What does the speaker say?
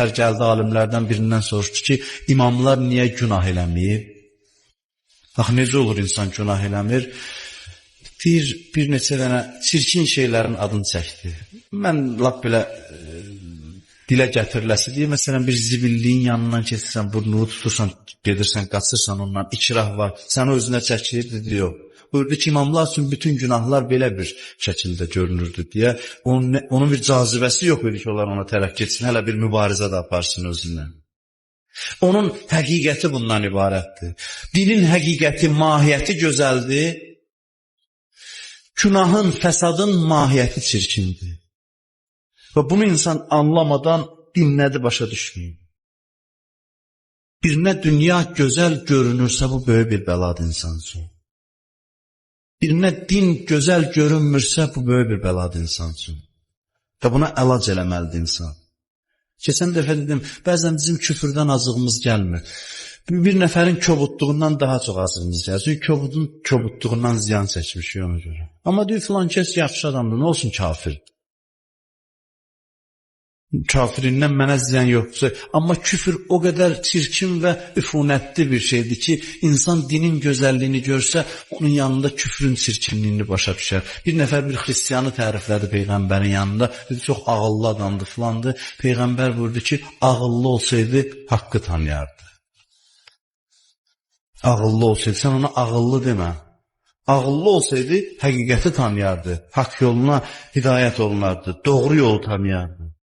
Hər gəldi alimlərdən birindən soruşdu ki, imamlar niyə günah eləməyib? Bax, necə olur insan günah eləmir? Bir neçə dənə çirkin şeylərin adını çəkdi. Mən lap belə dilə gətiriləsi deyə, məsələn, bir zibilliyin yanından keçirsən, burnunu tutursan, gedirsən, qaçırsan ondan, ikrah var, sən özünə çəkir, dedi, yox. Buyurdu ki, imamlar üçün bütün günahlar belə bir şəkildə görünürdü deyə, onun bir cazibəsi yox idi ki, onlar ona tərəf geçsin, hələ bir mübarizə də aparsın özündən. Onun həqiqəti bundan ibarətdir. Dilin həqiqəti, mahiyyəti gözəldir, günahın, fəsadın mahiyyəti çirkindir. Və bunu insan anlamadan dinlədi, başa düşməyib. Birinə dünya gözəl görünürsə, bu böyük bir bəladır insan üçün. Birinə din gözəl görünmürsə, bu böyük bir bəladır insan üçün. Və buna əlac eləməlidir insan. Keçən dəfə dedim, bəzən bizim küfürdən azığımız gəlmir. Bir nəfərin kobudluğundan daha çox azığımız gəlir. Çünki kobudun kobudluğundan ziyan çəkmişik ona görə. Amma deyir, filan kəs yaxşı adamdır, nə olsun kafir? Kafirindən mənə ziyan yoxdur. Amma küfür o qədər çirkin və üfunətli bir şeydir ki, insan dinin gözəlliyini görsə, onun yanında küfrün çirkinliyini başa düşər. Bir nəfər bir xristiyanı təriflədi Peyğəmbərin yanında, dedi, çox ağıllı adamdır, filandır. Peyğəmbər buyurdu ki, ağıllı olsaydı, haqqı tanıyardı. Ağıllı olsaydı, sən ona ağıllı demə. Ağıllı olsaydı, həqiqəti tanıyardı, haqq yoluna hidayət olunardı, doğru yolu tanıyardı.